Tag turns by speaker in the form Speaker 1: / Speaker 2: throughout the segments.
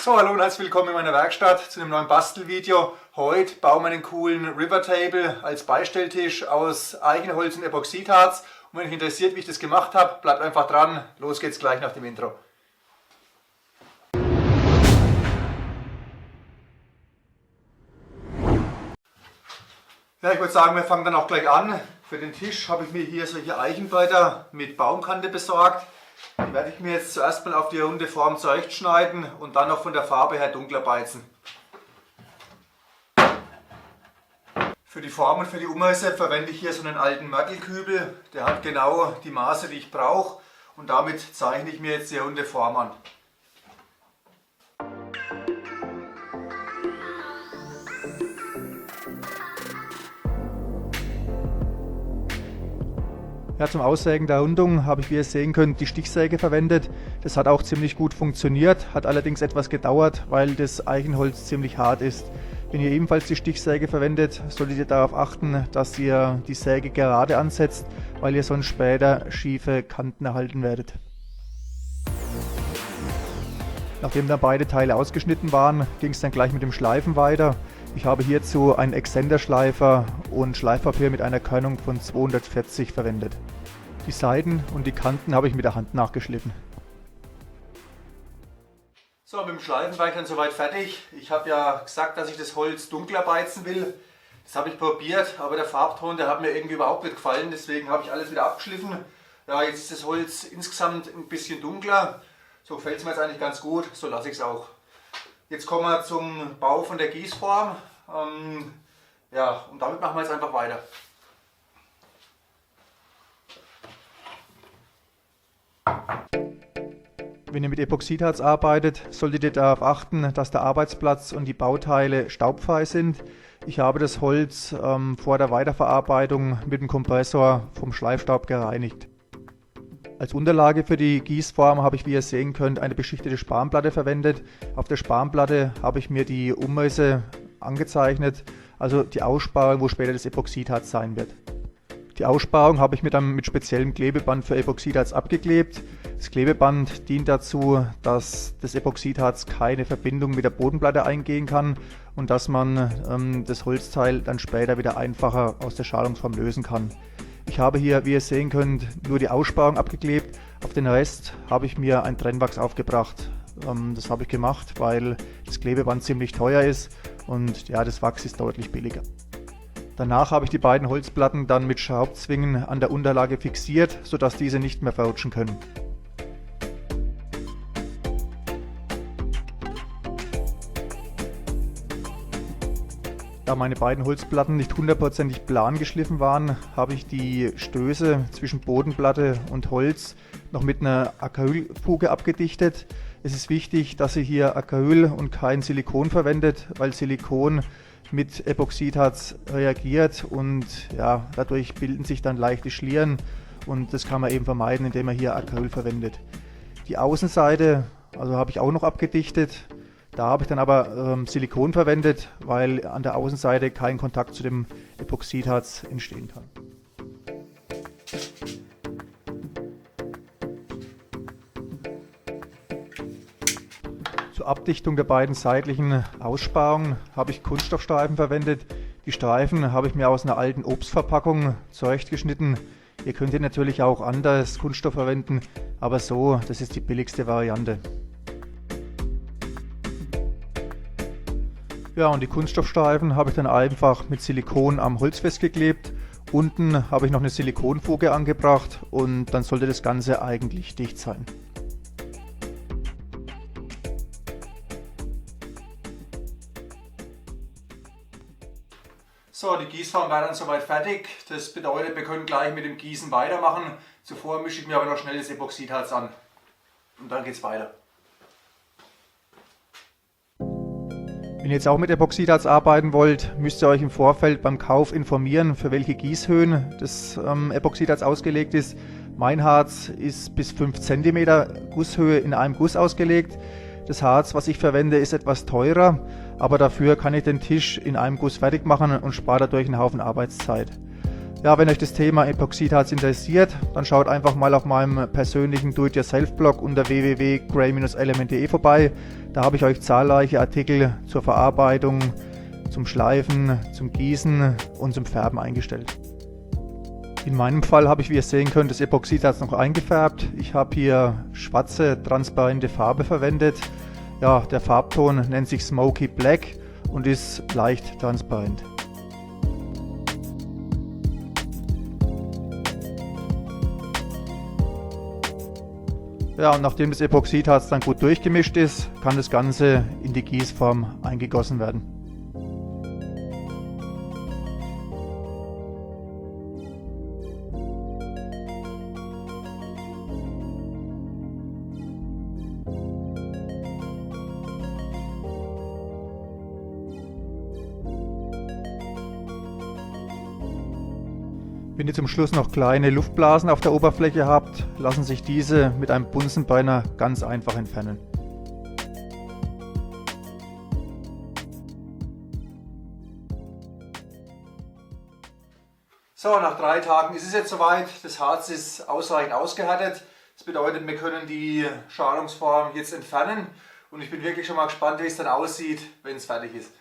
Speaker 1: So, hallo und herzlich willkommen in meiner Werkstatt zu einem neuen Bastelvideo. Heute bauen wir einen coolen River Table als Beistelltisch aus Eichenholz und Epoxidharz. Und wenn euch interessiert, wie ich das gemacht habe, bleibt einfach dran. Los geht's gleich nach dem Intro. Ja, ich würde sagen, wir fangen dann auch gleich an. Für den Tisch habe ich mir hier solche Eichenbretter mit Baumkante besorgt. Die werde ich mir jetzt zuerst mal auf die runde Form zurechtschneiden und dann noch von der Farbe her dunkler beizen. Für die Form und für die Umrisse verwende ich hier so einen alten Mörtelkübel. Der hat genau die Maße, die ich brauche, und damit zeichne ich mir jetzt die runde Form an. Ja, zum Aussägen der Rundung habe ich, wie ihr sehen könnt, die Stichsäge verwendet. Das hat auch ziemlich gut funktioniert, hat allerdings etwas gedauert, weil das Eichenholz ziemlich hart ist. Wenn ihr ebenfalls die Stichsäge verwendet, solltet ihr darauf achten, dass ihr die Säge gerade ansetzt, weil ihr sonst später schiefe Kanten erhalten werdet. Nachdem dann beide Teile ausgeschnitten waren, ging es dann gleich mit dem Schleifen weiter. Ich habe hierzu einen Exzenderschleifer und Schleifpapier mit einer Körnung von 240 verwendet. Die Seiten und die Kanten habe ich mit der Hand nachgeschliffen. So, mit dem Schleifen war ich dann soweit fertig. Ich habe ja gesagt, dass ich das Holz dunkler beizen will. Das habe ich probiert, aber der Farbton, der hat mir irgendwie überhaupt nicht gefallen. Deswegen habe ich alles wieder abgeschliffen. Ja, jetzt ist das Holz insgesamt ein bisschen dunkler. So gefällt es mir jetzt eigentlich ganz gut, so lasse ich es auch. Jetzt kommen wir zum Bau von der Gießform. Ja, und damit machen wir jetzt einfach weiter. Wenn ihr mit Epoxidharz arbeitet, solltet ihr darauf achten, dass der Arbeitsplatz und die Bauteile staubfrei sind. Ich habe das Holz vor der Weiterverarbeitung mit dem Kompressor vom Schleifstaub gereinigt. Als Unterlage für die Gießform habe ich, wie ihr sehen könnt, eine beschichtete Spanplatte verwendet. Auf der Spanplatte habe ich mir die Umrisse angezeichnet, also die Aussparung, wo später das Epoxidharz sein wird. Die Aussparung habe ich mir dann mit speziellem Klebeband für Epoxidharz abgeklebt. Das Klebeband dient dazu, dass das Epoxidharz keine Verbindung mit der Bodenplatte eingehen kann und dass man das Holzteil dann später wieder einfacher aus der Schalungsform lösen kann. Ich habe hier, wie ihr sehen könnt, nur die Aussparung abgeklebt. Auf den Rest habe ich mir ein Trennwachs aufgebracht. Das habe ich gemacht, weil das Klebeband ziemlich teuer ist und ja, das Wachs ist deutlich billiger. Danach habe ich die beiden Holzplatten dann mit Schraubzwingen an der Unterlage fixiert, sodass diese nicht mehr verrutschen können. Da meine beiden Holzplatten nicht hundertprozentig plan geschliffen waren, habe ich die Stöße zwischen Bodenplatte und Holz noch mit einer Acrylfuge abgedichtet. Es ist wichtig, dass ihr hier Acryl und kein Silikon verwendet, weil Silikon mit Epoxidharz reagiert und ja, dadurch bilden sich dann leichte Schlieren und das kann man eben vermeiden, indem man hier Acryl verwendet. Die Außenseite habe ich auch noch abgedichtet. Da habe ich dann aber Silikon verwendet, weil an der Außenseite kein Kontakt zu dem Epoxidharz entstehen kann. Zur Abdichtung der beiden seitlichen Aussparungen habe ich Kunststoffstreifen verwendet. Die Streifen habe ich mir aus einer alten Obstverpackung zurechtgeschnitten. Ihr könnt hier natürlich auch anderes Kunststoff verwenden, aber so, das ist die billigste Variante. Ja, und die Kunststoffstreifen habe ich dann einfach mit Silikon am Holz festgeklebt. Unten habe ich noch eine Silikonfuge angebracht und dann sollte das Ganze eigentlich dicht sein. So, die Gießform war dann soweit fertig. Das bedeutet, wir können gleich mit dem Gießen weitermachen. Zuvor mische ich mir aber noch schnell das Epoxidharz an. Und dann geht es weiter. Wenn ihr jetzt auch mit Epoxidharz arbeiten wollt, müsst ihr euch im Vorfeld beim Kauf informieren, für welche Gießhöhen das Epoxidharz ausgelegt ist. Mein Harz ist bis 5 cm Gusshöhe in einem Guss ausgelegt. Das Harz, was ich verwende, ist etwas teurer, aber dafür kann ich den Tisch in einem Guss fertig machen und spare dadurch einen Haufen Arbeitszeit. Ja, wenn euch das Thema Epoxidharz interessiert, dann schaut einfach mal auf meinem persönlichen Do-it-yourself-Blog unter www.gray-element.de vorbei. Da habe ich euch zahlreiche Artikel zur Verarbeitung, zum Schleifen, zum Gießen und zum Färben eingestellt. In meinem Fall habe ich, wie ihr sehen könnt, das Epoxidharz noch eingefärbt. Ich habe hier schwarze, transparente Farbe verwendet. Ja, der Farbton nennt sich Smoky Black und ist leicht transparent. Ja, und nachdem das Epoxidharz dann gut durchgemischt ist, kann das Ganze in die Gießform eingegossen werden. Wenn ihr zum Schluss noch kleine Luftblasen auf der Oberfläche habt, lassen sich diese mit einem Bunsenbrenner ganz einfach entfernen. So, nach 3 Tagen ist es jetzt soweit. Das Harz ist ausreichend ausgehärtet. Das bedeutet, wir können die Schalungsform jetzt entfernen. Und ich bin wirklich schon mal gespannt, wie es dann aussieht, wenn es fertig ist.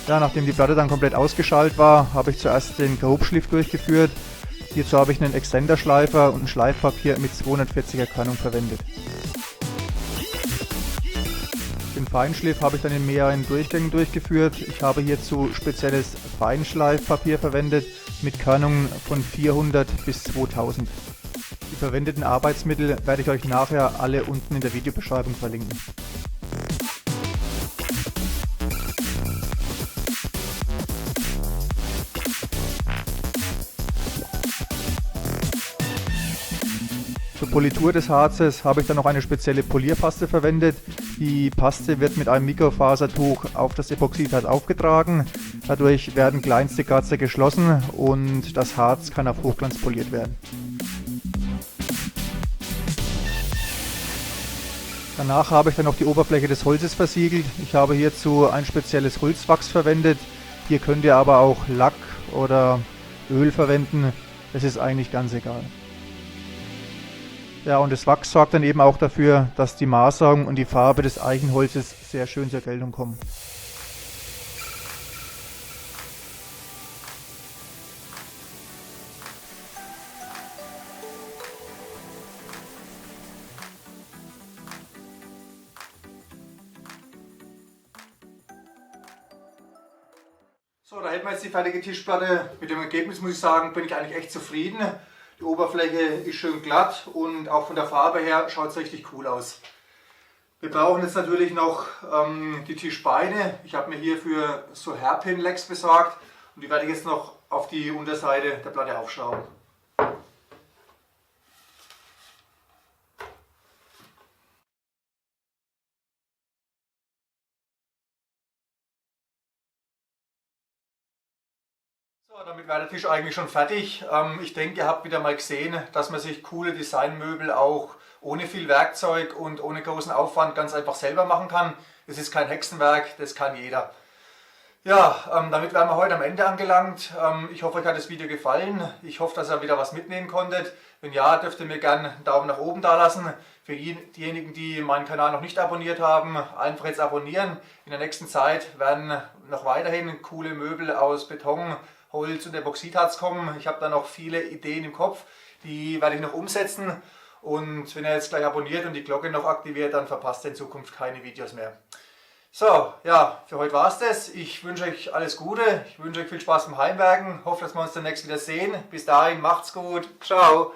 Speaker 1: Ja, nachdem die Platte dann komplett ausgeschalt war, habe ich zuerst den Grobschliff durchgeführt. Hierzu habe ich einen Extenderschleifer und ein Schleifpapier mit 240er Körnung verwendet. Den Feinschliff habe ich dann in mehreren Durchgängen durchgeführt. Ich habe hierzu spezielles Feinschleifpapier verwendet mit Körnungen von 400 bis 2000. Die verwendeten Arbeitsmittel werde ich euch nachher alle unten in der Videobeschreibung verlinken. Zur Politur des Harzes habe ich dann noch eine spezielle Polierpaste verwendet. Die Paste wird mit einem Mikrofasertuch auf das Epoxidharz aufgetragen. Dadurch werden kleinste Kratzer geschlossen und das Harz kann auf Hochglanz poliert werden. Danach habe ich dann noch die Oberfläche des Holzes versiegelt. Ich habe hierzu ein spezielles Holzwachs verwendet. Hier könnt ihr aber auch Lack oder Öl verwenden. Das ist eigentlich ganz egal. Ja, und das Wachs sorgt dann eben auch dafür, dass die Maserung und die Farbe des Eichenholzes sehr schön zur Geltung kommen. So, da hätten wir jetzt die fertige Tischplatte. Mit dem Ergebnis muss ich sagen, bin ich eigentlich echt zufrieden. Die Oberfläche ist schön glatt und auch von der Farbe her schaut es richtig cool aus. Wir brauchen jetzt natürlich noch die Tischbeine. Ich habe mir hierfür so Hairpin-Lecks besorgt und die werde ich jetzt noch auf die Unterseite der Platte aufschrauben. So, damit wäre der Tisch eigentlich schon fertig. Ich denke, ihr habt wieder mal gesehen, dass man sich coole Designmöbel auch ohne viel Werkzeug und ohne großen Aufwand ganz einfach selber machen kann. Es ist kein Hexenwerk, das kann jeder. Ja, damit wären wir heute am Ende angelangt. Ich hoffe, euch hat das Video gefallen. Ich hoffe, dass ihr wieder was mitnehmen konntet. Wenn ja, dürft ihr mir gerne einen Daumen nach oben da lassen. Für diejenigen, die meinen Kanal noch nicht abonniert haben, einfach jetzt abonnieren. In der nächsten Zeit werden noch weiterhin coole Möbel aus Beton, Holz und Epoxidharz kommen. Ich habe da noch viele Ideen im Kopf, die werde ich noch umsetzen. Und wenn ihr jetzt gleich abonniert und die Glocke noch aktiviert, dann verpasst ihr in Zukunft keine Videos mehr. So, ja, für heute war es das. Ich wünsche euch alles Gute. Ich wünsche euch viel Spaß beim Heimwerken. Hoffe, dass wir uns demnächst wieder sehen. Bis dahin, macht's gut. Ciao.